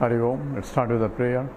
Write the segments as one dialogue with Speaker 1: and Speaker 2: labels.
Speaker 1: Hari Om. Let's start with a prayer.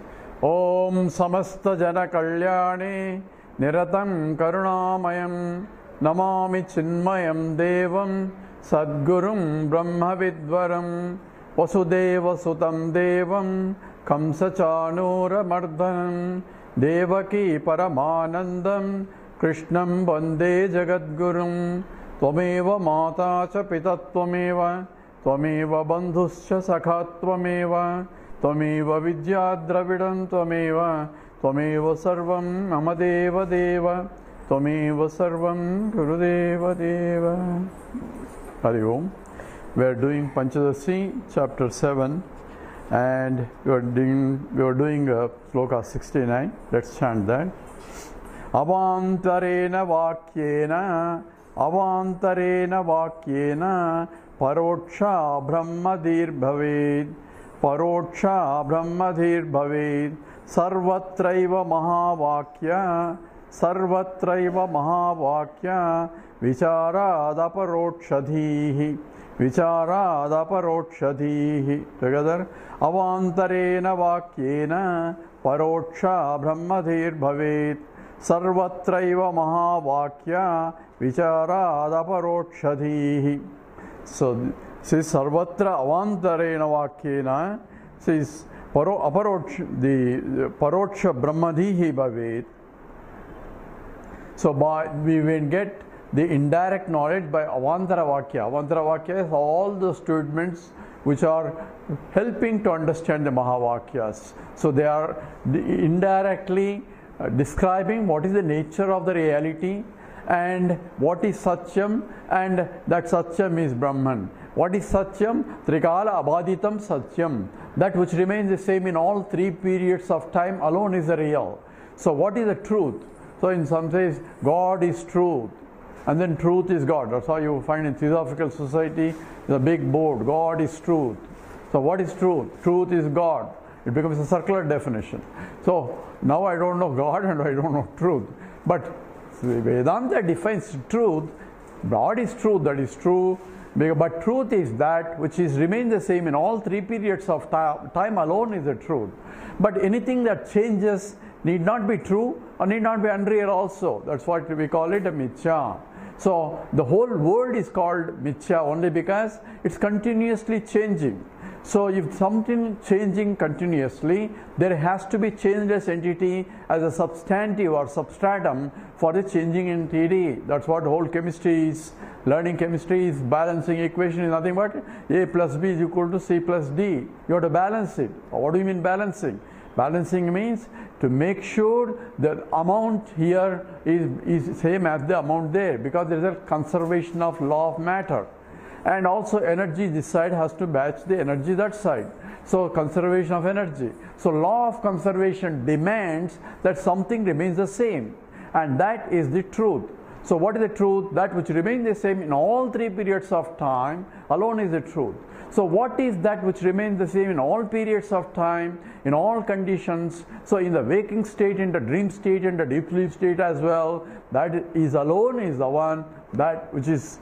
Speaker 1: Om Samasta Jana Kalyani Niratam Karunamayam Namami Chinmayam Devam Sadgurum Brahma Vidvaram Vasudeva Sutam Devam Kamsachanura Mardhanam Devaki Paramanandam Krishnam Bande Jagadgurum Tvameva Mata Cha Pitatvameva Tvameva Bandhuscha Sakhatvameva Tvameva Vidyadravidam Tvameva Tvameva Sarvam Mamadeva Deva Tvameva Sarvam Gurudeva Deva. Hari Om. We are doing Panchadashi, chapter 7, and we are doing sloka 69. Let's chant that. Avantarena vakyena paroksha brahmadir bhaved sarvatraiva mahavakya vicharadaparokshadhihi together. Avantarena vakyena paroksha brahmadir bhaved sarvatraiva mahavakya vicharadaparokshadhihi. So says sarvatra avantarena vakyena says the paroksha brahmadhihi bhaved. So we will get the indirect knowledge by avantara vakya. Avantara vakya is all the statements which are helping to understand the mahavakyas. So they are indirectly describing what is the nature of the reality and what is Satyam, and that Satyam is Brahman. What is Satyam? Trikala abaditam Satyam. That which remains the same in all three periods of time alone is the real. So what is the truth? So in some says God is truth, and then truth is God. That's how you find in Theosophical Society the big board, God is truth. So what is truth? Truth is God. It becomes a circular definition. So now I don't know God and I don't know truth. But Vedanta defines truth. God is truth, that is true. But truth is that which is remains the same in all three periods of time alone is the truth. But anything that changes need not be true or need not be unreal also. That's what we call it a mithya. So the whole world is called mithya only because it's continuously changing. So if something changing continuously, there has to be changeless entity as a substantive or substratum for the changing entity. That's what whole chemistry is. Learning chemistry is balancing equation is nothing but A plus B is equal to C plus D. You have to balance it. What do you mean balancing? Balancing means to make sure the amount here is same as the amount there, because there is a conservation of law of matter. And also energy this side has to match the energy that side. So conservation of energy. So law of conservation demands that something remains the same, and that is the truth. So what is the truth? That which remains the same in all three periods of time alone is the truth. So what is that which remains the same in all periods of time, in all conditions? So in the waking state, in the dream state, in the deep sleep state as well, that is alone is the one, that which is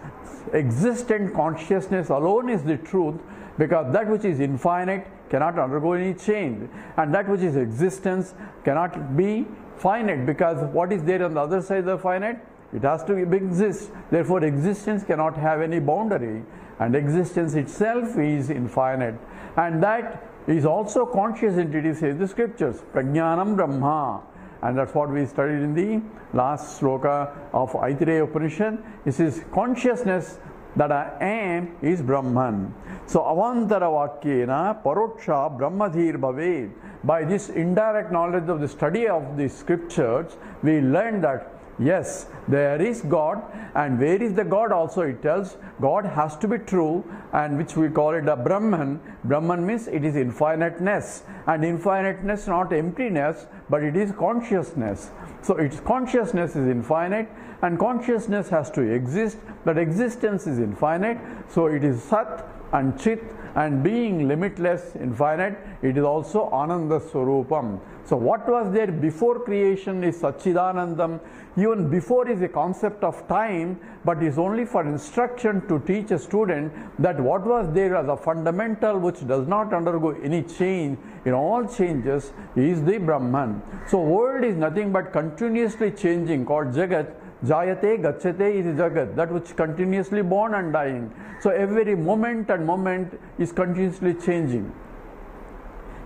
Speaker 1: existent consciousness alone is the truth, because that which is infinite cannot undergo any change, and that which is existence cannot be finite, because what is there on the other side of the finite? It has to exist. Therefore existence cannot have any boundary, and existence itself is infinite, and that is also conscious entity, says the scriptures. Prajnanam Brahma. And that's what we studied in the last sloka of Aitareya Upanishad. This is consciousness that I am is Brahman. So avantara vakyena paroksha brahmadhir bhaved. By this indirect knowledge of the study of the scriptures, we learn that yes, there is God, and where is the God also it tells God has to be true, and which we call it a Brahman. Brahman means it is infiniteness, and infiniteness not emptiness, but it is consciousness. So its consciousness is infinite, and consciousness has to exist, but existence is infinite. So it is Sat and Chit, and being limitless, infinite, it is also Ananda Swarupam. So what was there before creation is Satchidanandam. Even before is a concept of time, but is only for instruction to teach a student that what was there as a fundamental which does not undergo any change in all changes is the Brahman. So world is nothing but continuously changing, called Jagat. Jayate, Gacchate is Jagat, that which continuously born and dying. So every moment and moment is continuously changing.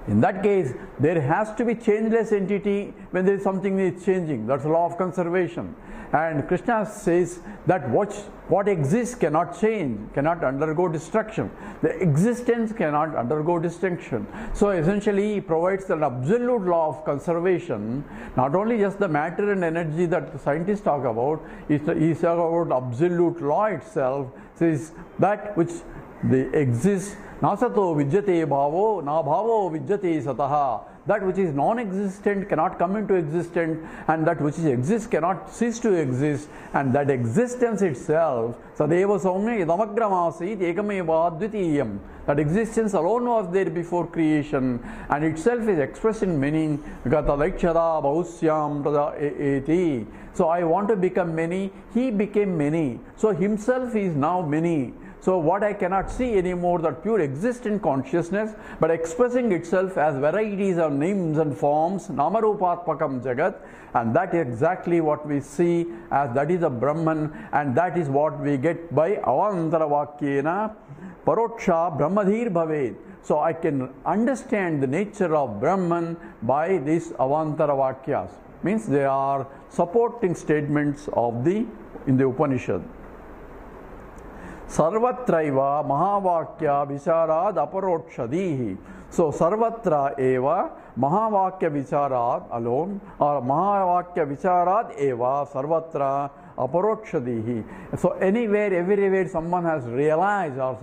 Speaker 1: In that case, there has to be changeless entity when there is something that is changing. That's the law of conservation. And Krishna says that what exists cannot change, cannot undergo destruction. The existence cannot undergo distinction. So essentially, he provides an absolute law of conservation, not only just the matter and energy that the scientists talk about, he talks about absolute law itself, says that which exists. Nasato vidyate bhavo, na bhavo vidyate sataha. That which is non-existent cannot come into existence, and that which exists cannot cease to exist, and that existence itself, sadeva saumya idamagramasit ekameva advitiyam. That existence alone was there before creation, and itself is expressed in many. Gatalakshara bhavusyam tada eti. So I want to become many, he became many. So himself is now many. So what I cannot see anymore, that pure existent consciousness, but expressing itself as varieties of names and forms, namarupatmakam jagat, and that is exactly what we see as that is a Brahman, and that is what we get by avantara vakyena paroksha brahmadhir bhaved. So I can understand the nature of Brahman by these avantara vakyas. Means they are supporting statements of in the Upanishad. Sarvatraiva Mahavakya Vicharad Aparokshadihi. So Sarvatra Eva Mahavakya Vicharad alone, or Mahavakya Vicharad Eva Sarvatra Aparokshadihi. So anywhere, everywhere someone has realized, or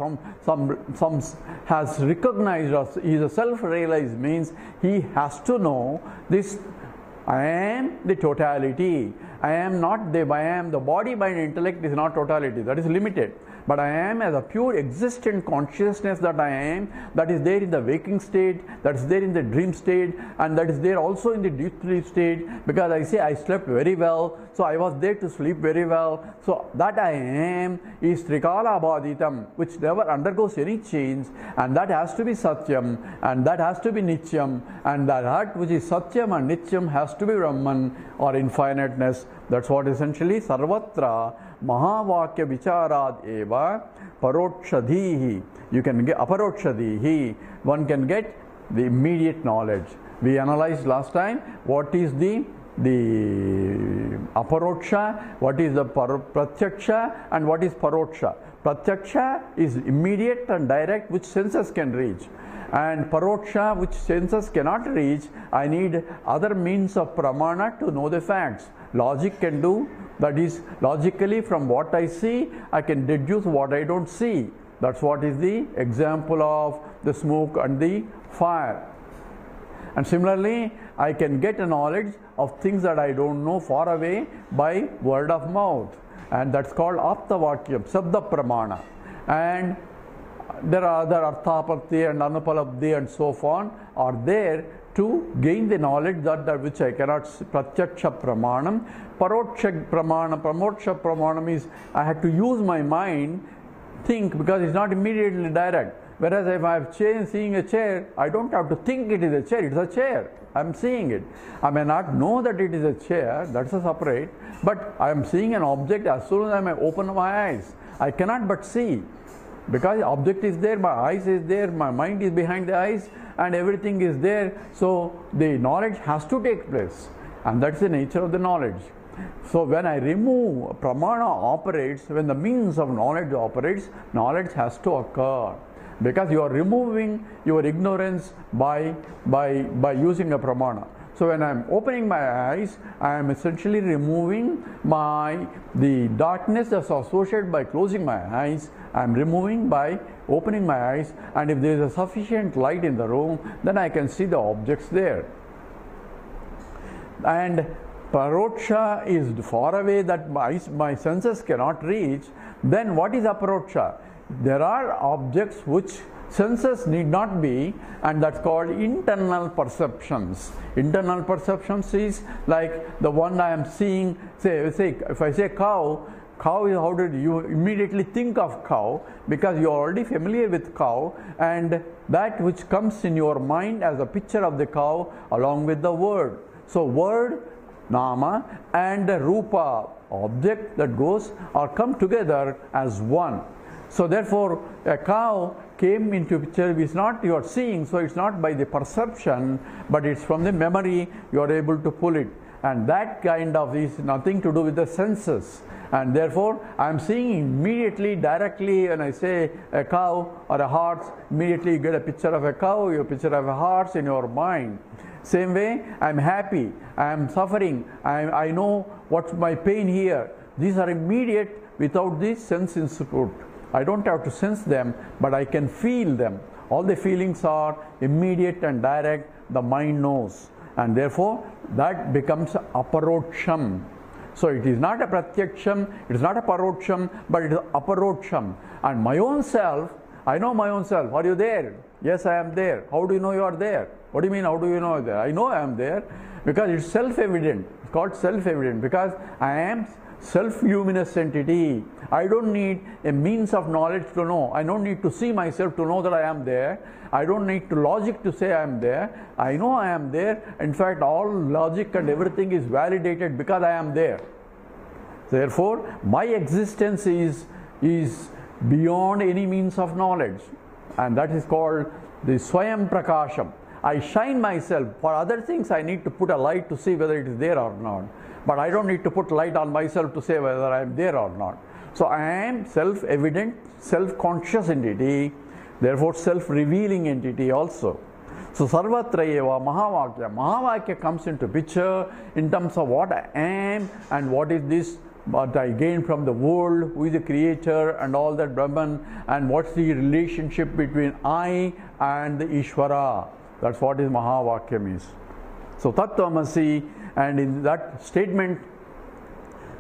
Speaker 1: some has recognized, or is a self-realized, means he has to know this. I am the totality. I am not the body, mind, intellect is not totality. That is limited. But I am as a pure existent consciousness that I am, that is there in the waking state, that is there in the dream state, and that is there also in the deep sleep state, because I say I slept very well, so I was there to sleep very well. So that I am is Trikala Abhaditam, which never undergoes any change, and that has to be Satyam, and that has to be Nityam, and that which is Satyam and Nityam has to be Brahman, or infiniteness. That's what essentially Sarvatra Mahavakya Vicharad Eva Parokshadhihi. You can get Aparokshadhihi. One can get the immediate knowledge. We analyzed last time what is the Aparoksha, what is the Pratyaksha, and what is Paroksha. Pratyaksha is immediate and direct, which senses can reach. And Paroksha, which senses cannot reach, I need other means of pramana to know the facts. Logic can do, that is, logically from what I see, I can deduce what I don't see. That's what is the example of the smoke and the fire. And similarly, I can get a knowledge of things that I don't know far away by word of mouth. And that's called Aptavakyam, Sabda Pramana. And there are other Arthapatti and Anupalabdhi and so on are there to gain the knowledge that which I cannot see. Pratyaksha Pramanam. Paroksha Pramana, Pramoksha Pramanam is I had to use my mind, think, because it's not immediately direct. Whereas if I'm seeing a chair, I don't have to think it is a chair, it's a chair. I'm seeing it. I may not know that it is a chair, that's a separate, but I am seeing an object as soon as I may open my eyes. I cannot but see. Because the object is there, my eyes is there, my mind is behind the eyes, and everything is there. So the knowledge has to take place, and that's the nature of the knowledge. So when I remove, pramana operates, when the means of knowledge operates, knowledge has to occur. Because you are removing your ignorance by using a pramana. So when I am opening my eyes, I am essentially removing the darkness that's associated by closing my eyes. I am removing by opening my eyes, and if there is a sufficient light in the room, then I can see the objects there. And Paroksha is far away that my senses cannot reach. Then what is Aparoksha? There are objects which senses need not be, and that's called internal perceptions. Internal perceptions is like the one I am seeing. Say if I say cow, cow is, how did you immediately think of cow? Because you are already familiar with cow, and that which comes in your mind as a picture of the cow along with the word. So word, nama, and the rupa, object that goes or come together as one. So therefore a cow came into picture. It's not you are seeing, so it's not by the perception, but it's from the memory you are able to pull it, and that kind of is nothing to do with the senses. And therefore I am seeing immediately, directly. When I say a cow or a horse, immediately you get a picture of a cow, a picture of a horse in your mind. Same way, I am happy, I am suffering, I know what's my pain here. These are immediate without this sense input. I don't have to sense them, but I can feel them. All the feelings are immediate and direct, the mind knows. And therefore, that becomes aparoksham. So it is not a pratyaksham, it is not a paroksham, but it is aparoksham. And my own self, I know my own self. Are you there? Yes, I am there. How do you know you are there? What do you mean, how do you know there? I know I am there because it's self-evident. It's called self-evident because I am self-luminous entity. I don't need a means of knowledge to know. I don't need to see myself to know that I am there. I don't need to logic to say I am there. I know I am there. In fact, all logic and everything is validated because I am there. Therefore, my existence is beyond any means of knowledge, and that is called the Swayam Prakasham. I shine myself. For other things I need to put a light to see whether it is there or not, but I don't need to put light on myself to say whether I am there or not. So I am self-evident, self-conscious entity, therefore self-revealing entity also. So Sarvatra eva Mahavakya. Mahavakya comes into picture in terms of what I am and what is this what I gain from the world, who is the creator and all that Brahman, and what's the relationship between I and the Ishvara. That's what is Mahavakya means. So Tattvamasi, and in that statement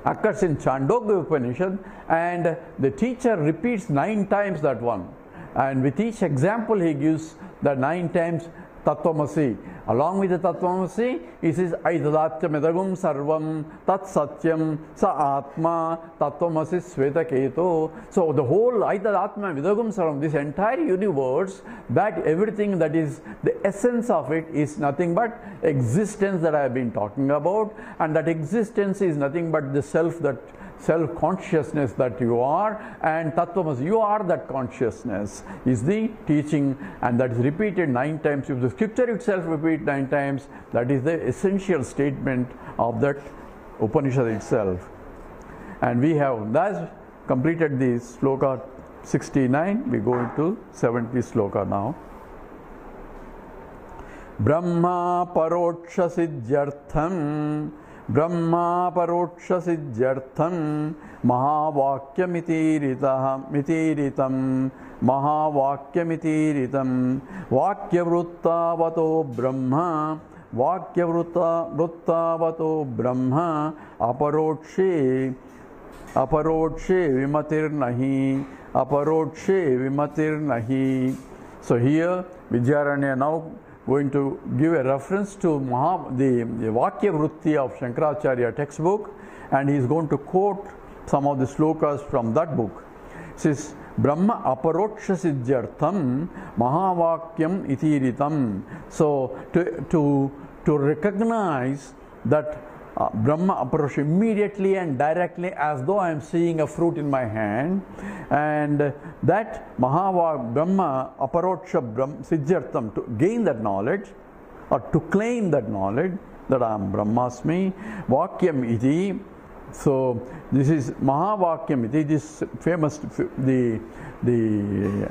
Speaker 1: occurs in Chandogya Upanishad, and the teacher repeats 9 times that one, and with each example he gives the 9 times Tattvamasi. Along with the Tattvamasi, he says Aitadatyam edagum sarvam tat satyam sa atma Tattvamasi svetaketo. So the whole Aitadatma vidagum sarvam, this entire universe, that everything that is the essence of it is nothing but existence that I have been talking about, and that existence is nothing but the self, that self-consciousness that you are, and Tattvamasi, you are that consciousness, is the teaching, and that is repeated 9 times. If the scripture itself repeats 9 times, that is the essential statement of that Upanishad itself. And we have thus completed the sloka 69. We go into 70 sloka now. Brahma paroksha siddhyartham Brahma paroksha siddhyartham Mahavakyamitiritham Mahavakyamitiritham Vakyavruttavato Brahma Vakyavruttavato Brahma Aparokshe Vimatir Nahi Aparokshe Vimatir Nahi. So here Vidyaranya now going to give a reference to the Vakya Vritti of Shankaracharya textbook, and he is going to quote some of the slokas from that book. It says, Brahma aparoksha siddhyartham mahavakyam itiritam. So to recognize that Brahma aparoksha immediately and directly, as though I am seeing a fruit in my hand, and that Brahma aparoksha siddhyartham, to gain that knowledge or to claim that knowledge that I am Brahmasmi, Vakyam iti. So this is Mahavakyam iti, this famous, the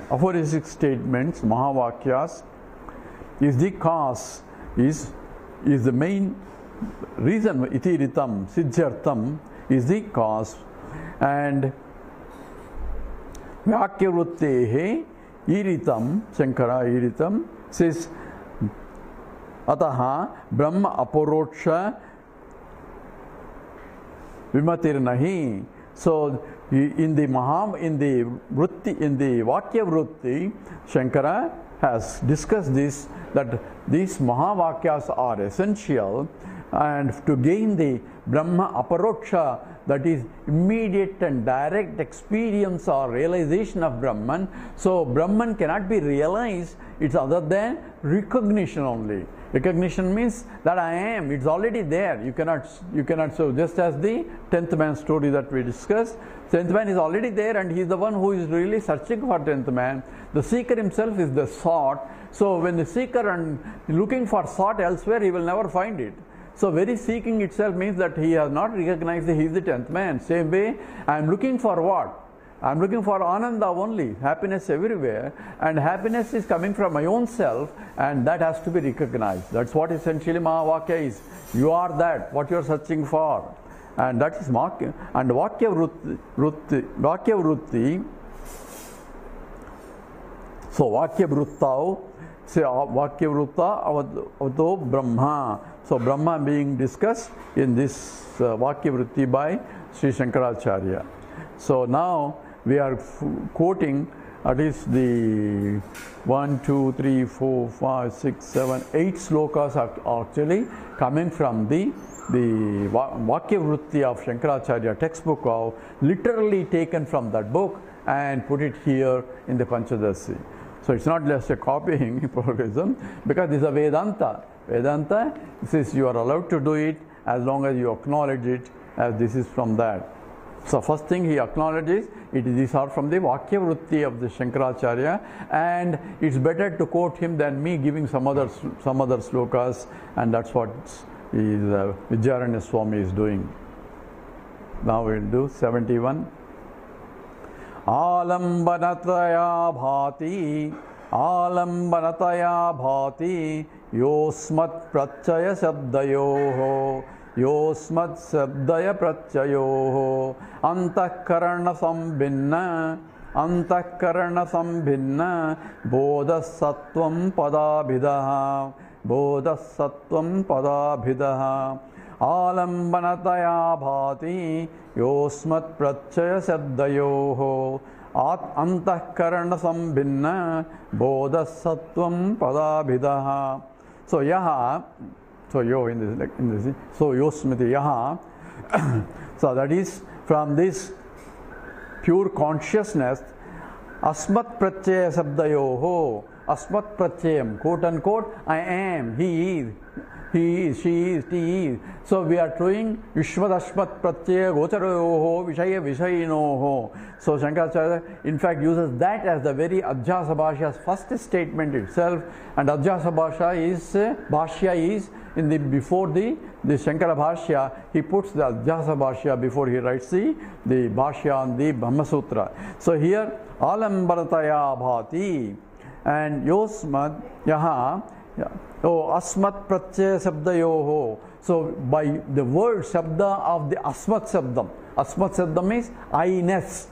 Speaker 1: aphoristic statements, Mahavakyas, is the cause, is the main reason. Itiritam, siddhyartham is the cause, and Vakyavrittehe iritam, Shankara iritam says Ataha Brahma aparoksha vimatir nahi. So In the Vritti, in the Vakya Vritti, Shankara has discussed this, that these Mahavakyas are essential, and to gain the Brahma Aparoksha, that is immediate and direct experience or realization of Brahman. So Brahman cannot be realized, it's other than recognition only. Recognition means that I am, it's already there. You cannot, so just as the 10th man story that we discussed, 10th man is already there and he is the one who is really searching for 10th man. The seeker himself is the sought. So when the seeker and looking for sought elsewhere, he will never find it. So very seeking itself means that he has not recognized that he is the 10th man. Same way, I am looking for what? I am looking for Ananda only, happiness everywhere, and happiness is coming from my own self, and that has to be recognized. That's what essentially Mahavakya is. You are that, what you are searching for. And that is Vakya. And Vakya Vritti, so Vakya Vrittau, say Vakya Vritta avato Brahma. So Brahma being discussed in this Vakya Vritti by Sri Shankaracharya. So now we are quoting at least the 1, 2, 3, 4, 5, 6, 7, 8 slokas are actually coming from the Vakya Vritti of Shankaracharya textbook, of literally taken from that book and put it here in the Panchadashi. So it's not just a copying progression, because this is a Vedanta. Vedanta says you are allowed to do it as long as you acknowledge it as this is from that. So first thing he acknowledges, these are from the Vakya Vritti of the Shankaracharya, and it's better to quote him than me giving some other slokas, and that's what Vidyaranya Swami is doing. Now we'll do 71. Alambanataya bhati yosmat prachaya sabdayoho yosmat sabdaya prachayoho antakarana sambhinna bodhasattvam padabhidaha Alambanataya bhati yosmat prachaya sabdayoho antahkarana sambhinna bodhasattvam padabhidaha. So yaha, so yo in this, so yosmiti yaha. So that is from this pure consciousness, asmat prachaya sabdayoho, asmat prachayam, quote unquote, I am, he is, she is, he is. So we are doing Vishwadashmat Pratyaya Gocharayoho Vishaya Vishayinoho. So Shankaracharya in fact uses that as the very Adhyasa Bhashya's first statement itself, and Adhyasa Bhashya is in the before the Shankara Bhashya, he puts the Adhyasa Bhashya before he writes the Bhashya on the Brahma Sutra. So here Alambarataya Bhati and Yosmat Yaha. Oh, Asmat Prachaya Sabdayoho. So by the word Sabda of the Asmat Sabdam. Asmat Sabdam means I-ness,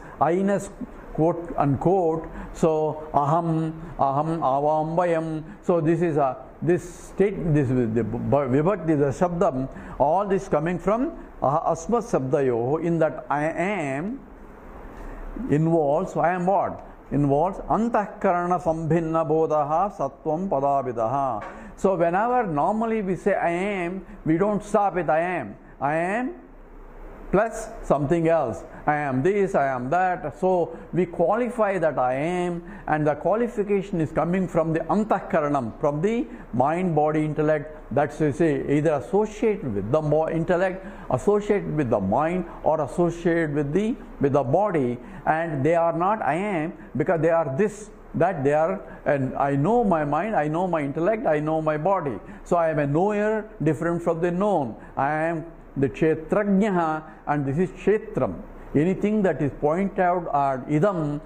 Speaker 1: quote unquote. So Aham, Avam, Vayam. So this is this state, this is the Vibhakti, the Sabdam, all this coming from Asmat Sabdayoho, in that I am involves, I am what? Involves antahkarana sambhinna bodhaha sattvam padabhidaha. So whenever normally we say I am, we don't stop with I am. I am plus something else. I am this, I am that. So we qualify that I am, and the qualification is coming from the antahkaranam, from the mind, body, intellect. That's to say either associated with the intellect, associated with the mind, or associated with the body, and they are not I am, because they are this, that they are, and I know my mind, I know my intellect, I know my body. So I am a knower different from the known. I am the Kshetrajnaha, and this is Kshetram. Anything that is pointed out are idam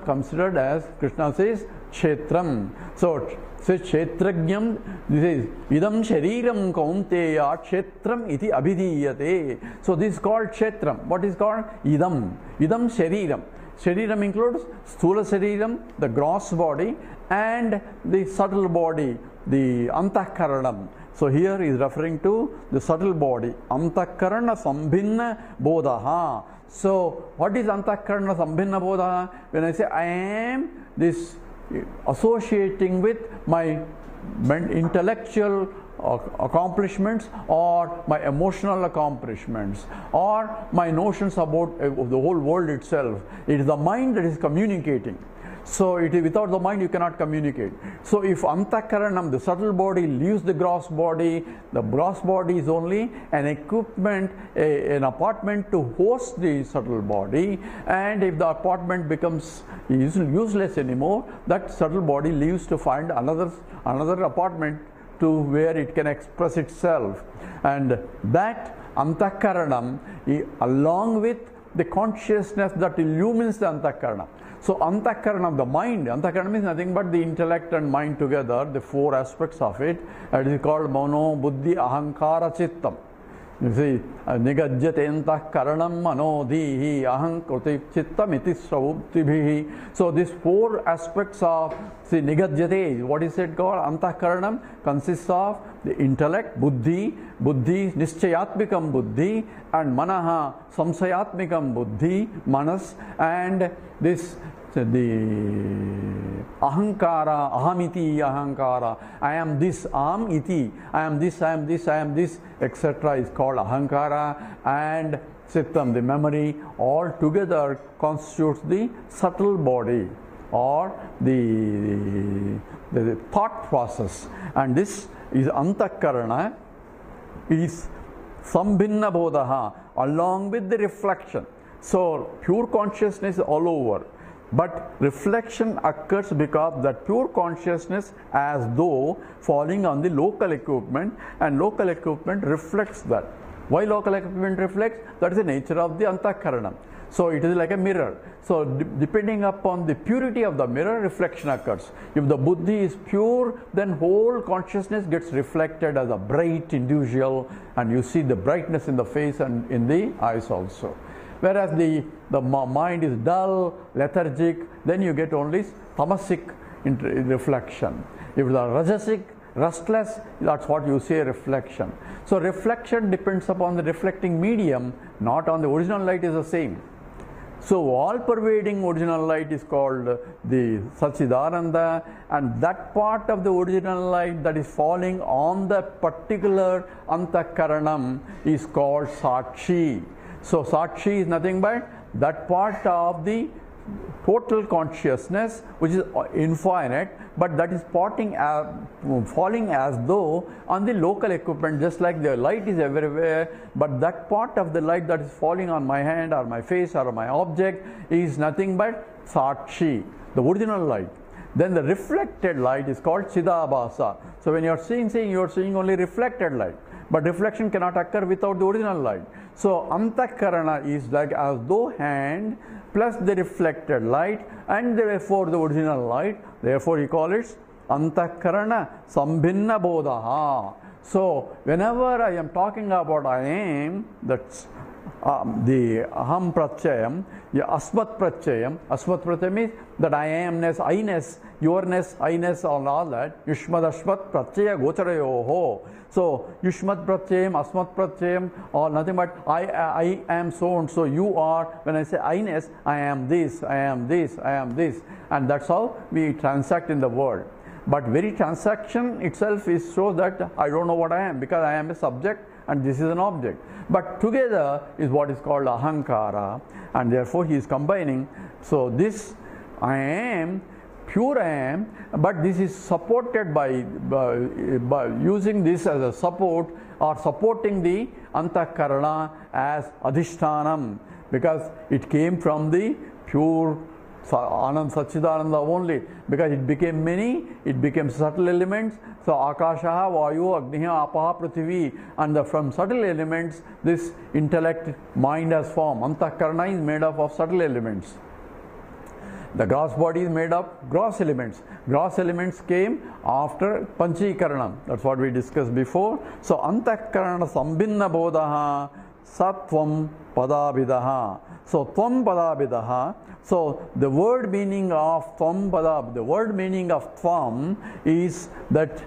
Speaker 1: considered as, Krishna says, Kshetram. So says Kshetrajnam, this is idam shariram kaunteya Kshetram iti abhidiyate. So this is called Kshetram. What is called? Idam shariram. Shariram includes sthula shariram, the gross body, and the subtle body, the antahkaranam. So here he is referring to the subtle body. Antahkarana sambhinna bodhaha. So, what is Antakarana Sambhinna Bodha? When I say I am this associating with my intellectual accomplishments or my emotional accomplishments or my notions about the whole world itself. It is the mind that is communicating. So it is without the mind you cannot communicate. So if Antakaranam, the subtle body, leaves the gross body, the gross body is only an equipment, an apartment to host the subtle body, and if the apartment becomes useless anymore, that subtle body leaves to find another apartment to where it can express itself. And that Antakaranam, along with the consciousness that illumines the Antakarana. So Antakaranam, the mind, Antakaranam is nothing but the intellect and mind together, the four aspects of it. It is called Mano, Buddhi, Ahankara, Chittam. You see, Nigajyate Antakaranam, Mano, Dhihi, Ahankriti, Chittam, iti Sravuptibhihi. So these four aspects of, see, Nigajyate, what is it called? Antakaranam consists of the intellect, Buddhi, Nischayatmikam Buddhi, and Manaha, Samsayatmikam Buddhi, Manas, and this, the Ahankara, Ahamiti, Ahankara, I am this, Aham iti, I am this, I am this, I am this, etc. is called Ahankara, and Chittam, the memory, all together constitutes the subtle body or the thought process. And this is Antakarana, is Sambhinna Bodha, along with the reflection. So pure consciousness is all over, but reflection occurs because that pure consciousness as though falling on the local equipment, and local equipment reflects that. Why local equipment reflects? That is the nature of the Antakarana. So it is like a mirror. So depending upon the purity of the mirror, reflection occurs. If the Buddhi is pure, then whole consciousness gets reflected as a bright individual, and you see the brightness in the face and in the eyes also. Whereas the mind is dull, lethargic, then you get only tamasic reflection. If the rajasic, restless, that's what you say reflection. So reflection depends upon the reflecting medium, not on the original light is the same. So all-pervading original light is called the Sachidananda, and that part of the original light that is falling on the particular Antakaranam is called Sakshi. So Sakshi is nothing but that part of the total consciousness which is infinite, but that is falling as though on the local equipment, just like the light is everywhere, but that part of the light that is falling on my hand or my face or my object is nothing but Sakshi, the original light. Then the reflected light is called Chidabhasa. So when you are seeing, you are seeing only reflected light, but reflection cannot occur without the original light. So Antakarana is like as though hand plus the reflected light and therefore the original light. Therefore you call it Antakarana Sambhinna Bodha. So whenever I am talking about I am, that's the Aham Pratyayam, the Asmat Pratyayam. Asmat Pratyayam means that I amness, I-ness, yourness, I-ness, all that. Yushmad Ashmat Pratyaya Gocharayoho. So Yushmat Pratyayam, Asmat Pratyayam, or nothing but I am so and so, you are. When I say I-ness, I am this, I am this, I am this. And that's how we transact in the world. But very transaction itself is so that I don't know what I am, because I am a subject and this is an object. But together is what is called Ahankara, and therefore he is combining. So this I am, pure I am, but this is supported by using this as a support or supporting the Antakarana as Adhishtanam, because it came from the pure Anand Sachidananda only, because it became many, it became subtle elements. So Akashaha, Vayu, Agniha, Apaha, Prithvi, and from subtle elements this intellect, mind has formed. Antakarana is made up of subtle elements. The gross body is made of gross elements. Gross elements came after Panchikaranam. That's what we discussed before. So Antakarana Sambhinna Bodha Satvam Padabhidaha. So Tvam Padabhidaha. So the word meaning of Tvam Padab, the word meaning of Tvam is that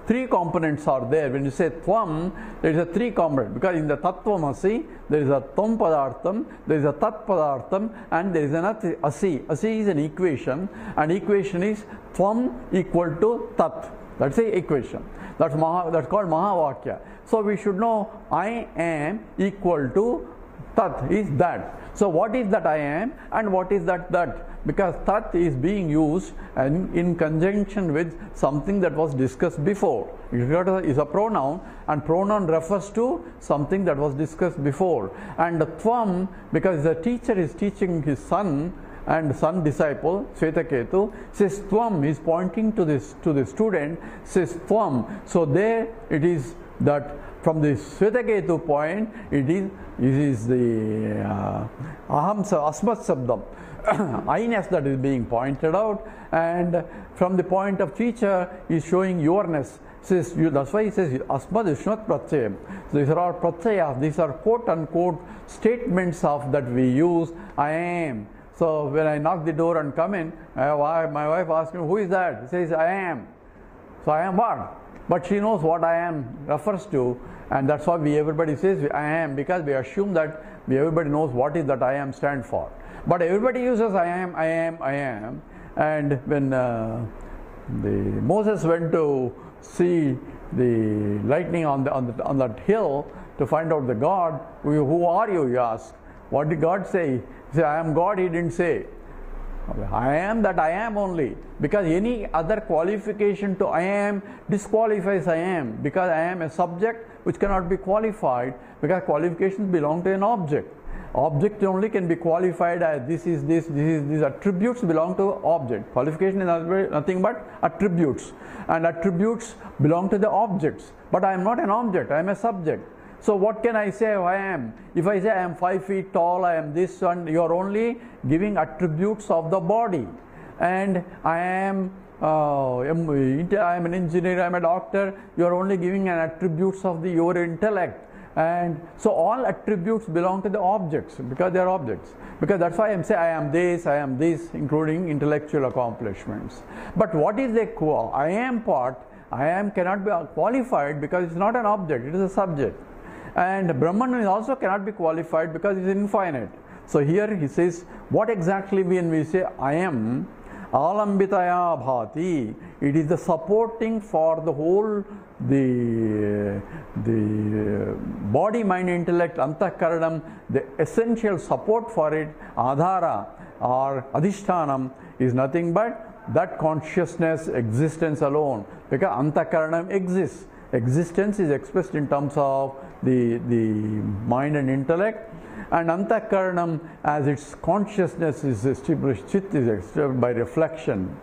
Speaker 1: three components are there. When you say Tvam, there is a three component, because in the Tattvamasi, there is a Tvam Padartham, there is a Tat Padartham, and there is an Asi. Asi is an equation, and equation is Tvam equal to Tat. That's the equation. That's called Mahavakya. So we should know I am equal to Tat is that. So what is that I am and what is that? Because Tat is being used and in conjunction with something that was discussed before. It is a pronoun, and pronoun refers to something that was discussed before. And the Tvam, because the teacher is teaching his son and son disciple Svetaketu, says Tvam, is pointing to the student, says Tvam. So there it is that from the Svetaketu point, it is the Aham Asmat Sabdam, I-ness that is being pointed out, and from the point of teacher is showing yourness. Says, that's why he says Asmad Vishmat Pratyayam. So these are all Pratyayas, these are quote unquote statements of that we use, I am. So when I knock the door and come in, my wife asks me, who is that? He says, I am. So I am what? But she knows what I am refers to, and that's why everybody says I am, because we assume that everybody knows what is that I am stand for. But everybody uses I am. And when Moses went to see the lightning on that hill to find out the God, who are you? He asked. What did God say? He said, I am God. He didn't say. I am that I am only, because any other qualification to I am disqualifies I am, because I am a subject which cannot be qualified, because qualifications belong to an object. Object only can be qualified as this is this. These attributes belong to object. Qualification is nothing but attributes, and attributes belong to the objects. But I am not an object, I am a subject. So what can I say I am? If I say I am 5 feet tall, I am this one, you are only giving attributes of the body. And I am an engineer, I am a doctor, you are only giving an attributes of your intellect. And so all attributes belong to the objects, because they are objects. Because that's why I am saying I am this, including intellectual accomplishments. But what is the I am part? I am cannot be qualified because it's not an object, it is a subject. And Brahman also cannot be qualified because it is infinite. So here he says, what exactly when we say I am, alambitaya bhati, it is the supporting for the whole, the body, mind, intellect, antakaranam, the essential support for it, adhara or adhishtanam, is nothing but that consciousness, existence alone, because antakaranam exists. Existence is expressed in terms of the mind and intellect, and antakaranam as its consciousness is established, chit is established by reflection.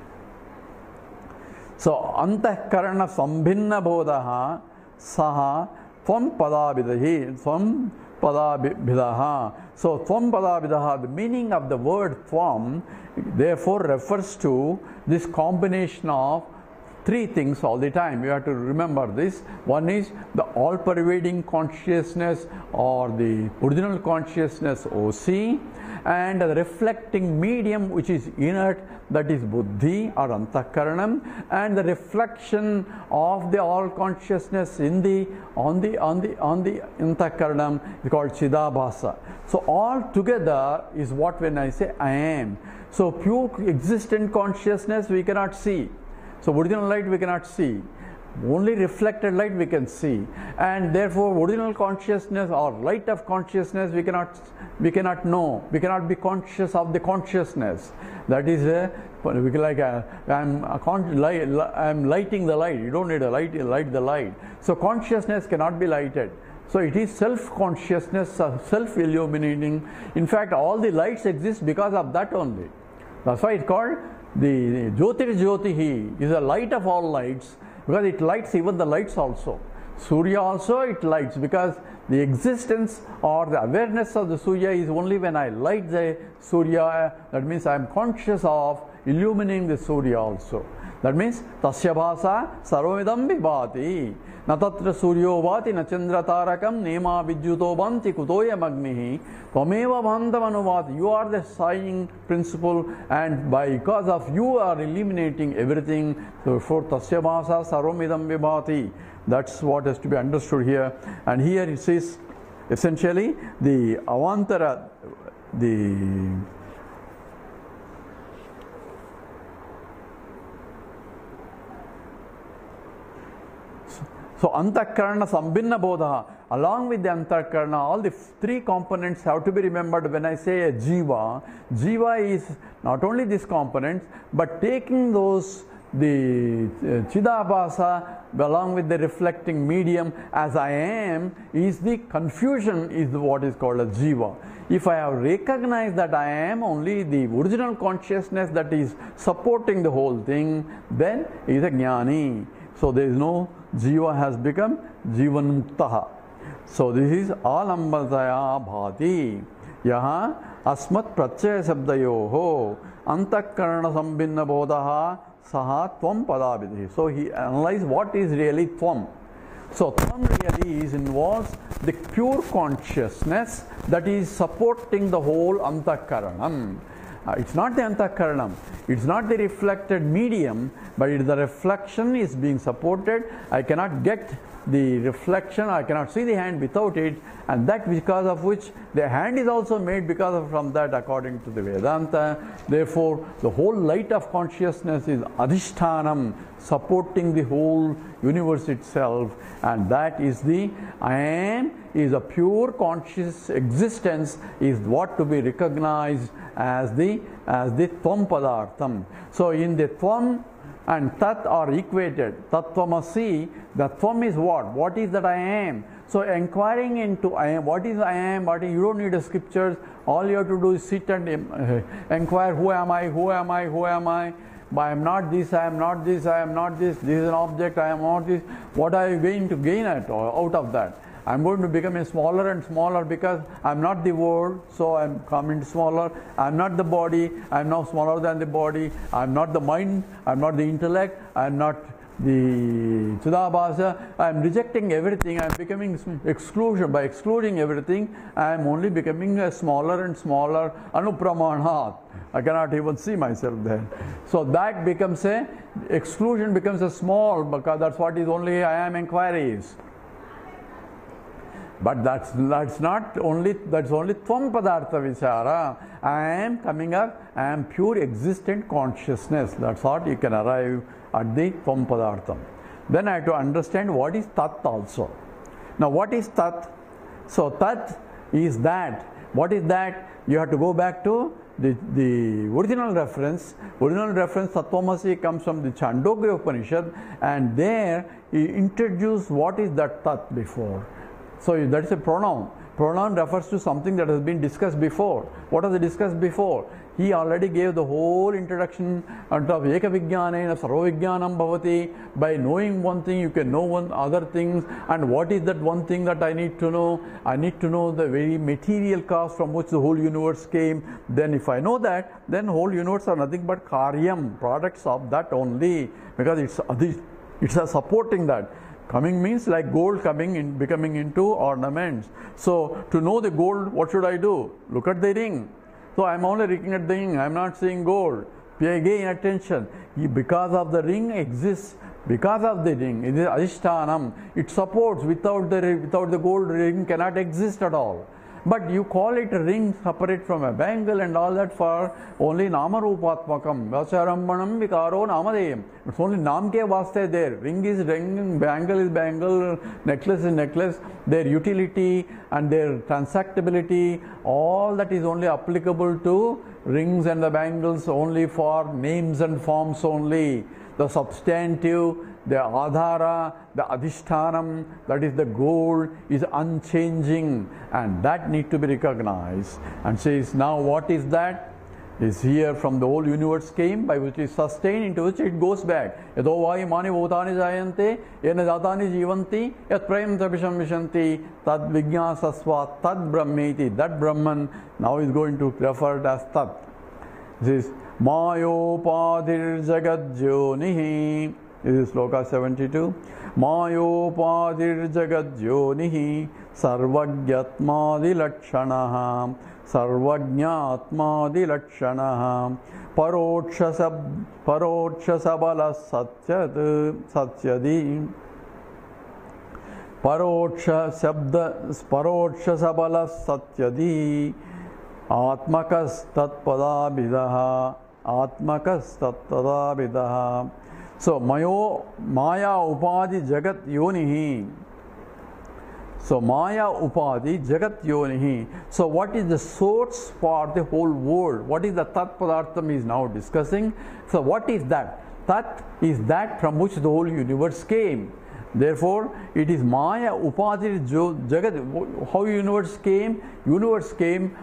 Speaker 1: So antakarana sambhinna bodhaha saha tvam padavidahi, tvam padavidaha. So tvam padavidaha, the meaning of the word tvam therefore refers to this combination of three things all the time. You have to remember this. One is the all-pervading consciousness, or the original consciousness, OC, and the reflecting medium which is inert, that is buddhi or antakaranam, and the reflection of the all consciousness in on the antakaranam is called chidabhasa. So all together is what when I say I am. So pure existent consciousness we cannot see. So original light we cannot see, only reflected light we can see, and therefore original consciousness or light of consciousness we cannot know, we cannot be conscious of the consciousness. That is I'm lighting the light. You don't need a light, you light the light. So consciousness cannot be lighted. So it is self-consciousness, self-illuminating. In fact, all the lights exist because of that only. That's why it's called the Jyotir Jyotihi, is a light of all lights, because it lights even the lights also. Surya also it lights, because the existence or the awareness of the Surya is only when I light the Surya. That means I am conscious of illuminating the Surya also. That means tasya bhasa sarvamidam vibhati. Na tatra suryo vati na chandra tarakam nema vidyuto banti kutoya magnihi tvameva bandham anuvati. You are the shining principle, and because of you are eliminating everything. So for tasya bhasa sarvamidam vibhati. That's what has to be understood here. And here it says essentially the avantara, so antakarana sambhinna bodha, along with the antakarana, all the three components have to be remembered. When I say a jiva, jiva is not only these components, but taking those, the chidabhasa along with the reflecting medium as I am, is the confusion, is what is called a jiva. If I have recognized that I am only the original consciousness that is supporting the whole thing, then is a jnani. So there is no, jiva has become jivan muktaha. So this is alambadaya bhati. Yaha asmat pratyaya sabdayoho antakarana sambhinna bodhaha saha tvam padavidhi. So he analyzed what is really tvam. So tvam really involves the pure consciousness that is supporting the whole antakaranam. It's not the antakaranam, it's not the reflected medium, but the reflection is being supported. I cannot get the reflection, I cannot see the hand without it, and that because of which the hand is also made because of from that, according to the Vedanta. Therefore, the whole light of consciousness is adhishtanam, supporting the whole universe itself, and that is the I am, is a pure conscious existence, is what to be recognized as the tvam padartham. So in the tvam and tat are equated. Tattvamasi, the tvam is what? What is that I am? So inquiring into I am, what is I am, what is, you don't need a scriptures. All you have to do is sit and inquire, who am I, who am I, who am I? I am not this, I am not this, I am not this, this is an object, I am not this. What are you going to gain out of that? I am going to become smaller and smaller because I am not the world, so I am coming smaller. I am not the body, I am now smaller than the body. I am not the mind, I am not the intellect, I am not the Chidabhasa. I am rejecting everything, I am becoming exclusion. By excluding everything, I am only becoming a smaller and smaller anupramanat. I cannot even see myself there. So that becomes a, exclusion becomes a small, because that's what is only I am inquiries. But that's only tvam padartha vichara. I am coming up, I am pure existent consciousness. That's what you can arrive at the tvam padartham. Then I have to understand what is tat also. Now what is tat? So tat is that. What is that? You have to go back to the original reference. Original reference Tattvamasi comes from the Chandogya Upanishad, and there he introduced what is that tat before. So that is a pronoun. Pronoun refers to something that has been discussed before. What was discussed before? He already gave the whole introduction of Eka Vijnanena Sarva Vijnanam Bhavati. By knowing one thing, you can know one other things. And what is that one thing that I need to know? I need to know the very material cause from which the whole universe came. Then if I know that, then whole universe are nothing but karyam, products of that only. Because it's a supporting that. Coming means like gold coming in, becoming into ornaments. So to know the gold, what should I do? Look at the ring. So I am only looking at the ring, I am not seeing gold. Pay again attention. Because of the ring exists, because of the ring, it is adhishtanam. It supports, without the gold, ring cannot exist at all. But you call it a ring separate from a bangle and all that for only namarupatmakam. Vacharambanam vikaro namadeyam. It's only namke vaste there. Ring is ring, bangle is bangle, necklace is necklace. Their utility and their transactability, all that is only applicable to rings and the bangles only for names and forms only. The substantive, the adhara, the adhishtanam, that is the gold, is unchanging, and that need to be recognized. And says, now what is that? Is here from the whole universe came, by which is sustained, into which it goes back. Yado vai mani bhutani jayante, yena jatani jivanti, yat prayam tabisham vishanti, tad vijnasasva, tad brahmeti. That Brahman now is going to refer as tat. This is Mayopadir Jagadjonihi. This is Sloka 72. Mayopadir Jagadjonihi Sarvagyatmadi Lakshanaha Sarvajñatmadi Lakshanaha Paroksha Sabala Satyadi Paroksha Sabala Satyadi Atmakas Tatpada Vidaha Atmakas Tatpada Vidaha. So Maya Upadi Jagat Yonihi. So Maya Upadi Jagat Yonihi. So what is the source for the whole world? What is the Tat Padartham is now discussing? So what is that? Tat is that from which the whole universe came. Therefore, it is Maya Upadi Jagat. How universe came? Universe came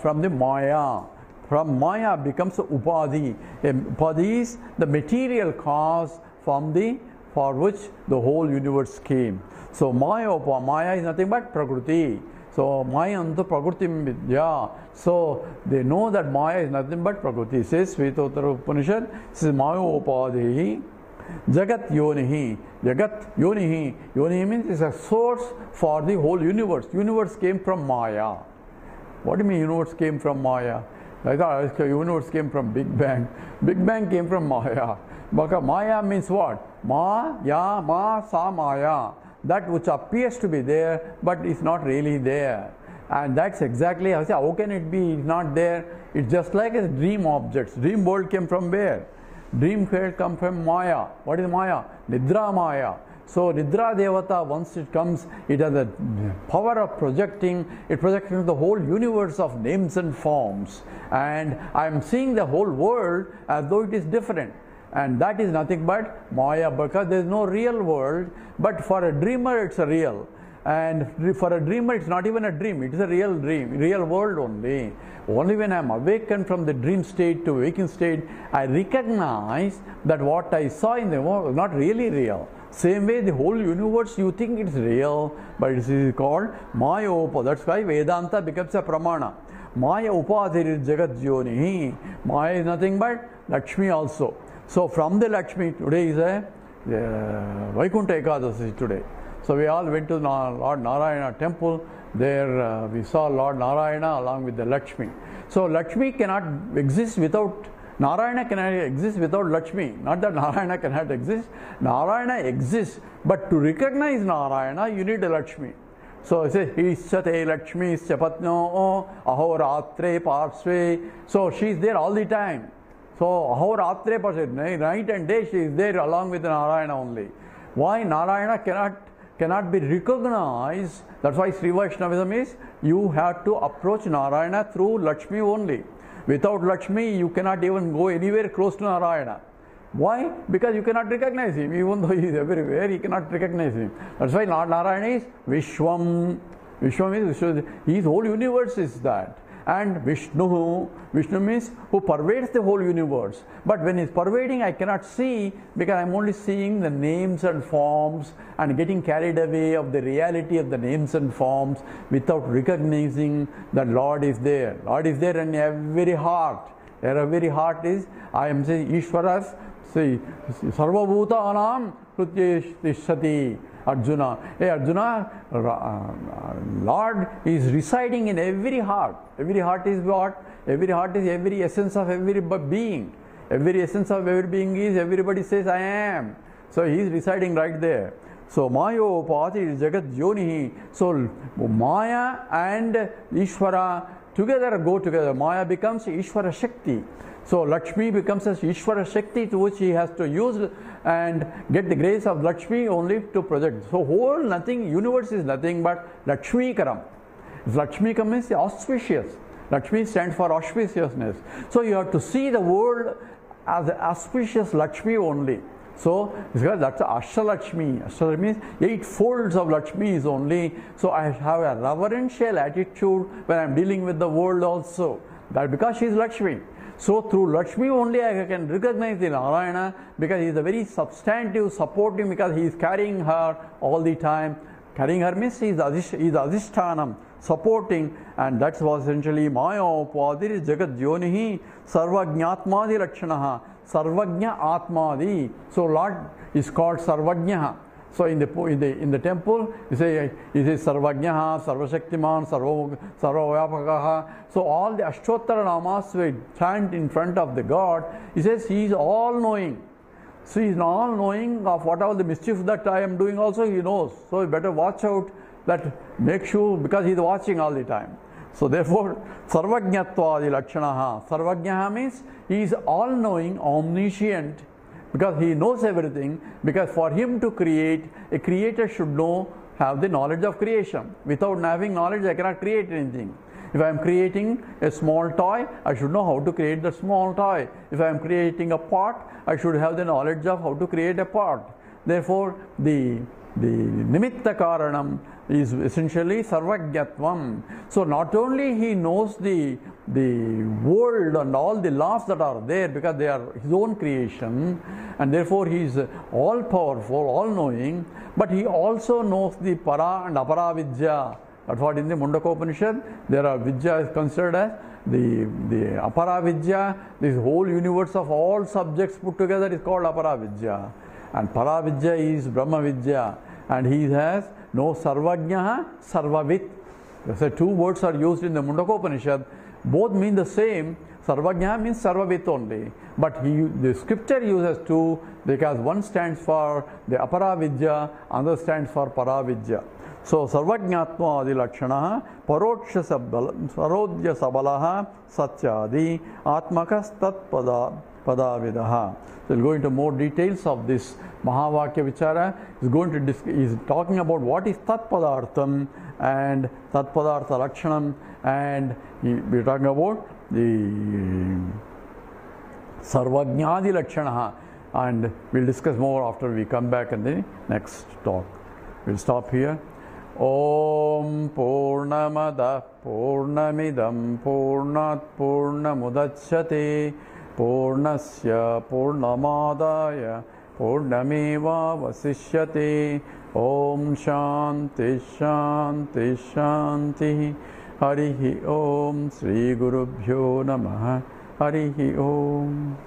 Speaker 1: from the Maya. From Maya becomes Upadhi. Upadhi is the material cause for which the whole universe came. So Maya is nothing but Prakriti. So Maya anta Prakriti Vidya. So they know that Maya is nothing but Prakriti. It says Svetottara Upanishad, says Maya Upadhi Jagat Yonihi. Jagat Yonihi. Yonihi means it's a source for the whole universe. Universe came from Maya. What do you mean universe came from Maya? I thought the universe came from Big Bang. Big Bang came from Maya. Because Maya means what? Ma, ya, ma, sa, Maya. That which appears to be there, but is not really there. And that's exactly how I say, how can it be? It's not there. It's just like a dream objects. Dream world came from where? Dream world come from Maya. What is Maya? Nidra Maya. So Nidra Devata, once it comes, it has the power of projecting. It projects into the whole universe of names and forms. And I am seeing the whole world as though it is different. And that is nothing but Maya, because there is no real world. But for a dreamer, it's a real. And for a dreamer, it's not even a dream. It is a real dream, real world only. Only when I am awakened from the dream state to waking state, I recognize that what I saw in the world was not really real. Same way, the whole universe, you think it's real, but it is called Maya Upa. That's why Vedanta becomes a pramana. Maya Upadhir Jagat Jyonihi. Maya is nothing but Lakshmi also. So from the Lakshmi, today is a Vaikuntha Ekadasi today. So we all went to Lord Narayana temple. There we saw Lord Narayana along with the Lakshmi. So Lakshmi cannot exist without Narayana, cannot exist without Lakshmi. Not that Narayana cannot exist. Narayana exists, but to recognize Narayana, you need a Lakshmi. So it says, Ishate Lakshmi Chapatno Ahoratre Parsve. So she is there all the time. So Ahoratre Parsve, night and day she is there along with Narayana only. Why Narayana cannot be recognized? That's why Sri Vaishnavism is, you have to approach Narayana through Lakshmi only. Without Lakshmi, you cannot even go anywhere close to Narayana. Why? Because you cannot recognize him. Even though he is everywhere, you cannot recognize him. That's why Lord Narayana is Vishwam. Vishwam is Vishwam. His whole universe is that. And Vishnu means who pervades the whole universe. But when he's pervading, I cannot see, because I'm only seeing the names and forms and getting carried away of the reality of the names and forms without recognizing that Lord is there. Lord is there in every heart. Every heart is, I am saying, Ishwaras, see, Sarvabhuta Anam Krutyeshtishati. Arjuna. Hey Arjuna, Lord is residing in every heart. Every heart is what? Every heart is every essence of every being. Every essence of every being is, everybody says, I am. So he is residing right there. So Maya Upati is Jagat Yonihi. So Maya and Ishvara together go together. Maya becomes Ishvara Shakti. So Lakshmi becomes as Ishvara Shakti, to which he has to use and get the grace of Lakshmi only to project. So whole nothing, universe is nothing but Lakshmi Karam. Lakshmi Karam means auspicious. Lakshmi stands for auspiciousness. So you have to see the world as the auspicious Lakshmi only. So that's Ashtalakshmi. Ashtalakshmi means 8 folds of Lakshmi is only. So I have a reverential attitude when I am dealing with the world also. That because she is Lakshmi. So through Lakshmi only I can recognize the Narayana, because he is a very substantive, supporting, because he is carrying her all the time. Carrying her means he is Adhishthanam. supporting, and that was essentially Maya Upadiri Jagat Yonihi Sarvajnatmadi Lakshanaha. Sarvajna Atmadi. So Lord is called Sarvajnaha. So in the temple, you say Sarvajnaha, Sarvashaktiman, Sarvavapakaha. So all the Ashtottara Namas we chant in front of the God. He says he is all knowing. So he is all knowing of whatever the mischief that I am doing also he knows. So you better watch out, that make sure, because he is watching all the time. So therefore, Sarvajnatvadi Lakshanaha. Sarvajnaha means he is all knowing, omniscient, because he knows everything. Because for him to create, a creator should have the knowledge of creation. Without having knowledge, I cannot create anything. If I am creating a small toy, I should know how to create the small toy. If I am creating a pot, I should have the knowledge of how to create a pot. Therefore, the Nimitta Karanam is essentially Sarvajnatvam. So not only he knows the world and all the laws that are there, because they are his own creation, and therefore he is all powerful, all knowing, but he also knows the Para and Apara Vidya. That's what in the Mundakopanishad, there are Vidya is considered as the Apara Vidya. This whole universe of all subjects put together is called Apara Vidya. And Para Vidya is Brahma Vidya. And he has no Sarvajnaha, Sarvavit. So two words are used in the Mundakopanishad. Both mean the same. Sarvajnaha means Sarvavit only. But the scripture uses two, because one stands for the Apara Vidya, another stands for Para Vidya. So Sarvajnatma Adi Lakshanaha, Paroksha Sarodya Sabalaha, Satyadi, Atmakas Tat Padavidaha. So we'll go into more details of this Mahavakya Vichara. Is talking about what is Tat Padartham and Tat Padartha Lakshanam, and we're talking about the Sarvajnadi Lakshanaha, and we'll discuss more after we come back in the next talk. We'll stop here. Om Purnamada Purnamidam Purnat Purnamudachyate Purnasya Purnamadaya Purnameva Vasishyate. Om Shanti Shanti Shanti. Harihi Om. Sri Gurubhyo Namaha. Harihi Om.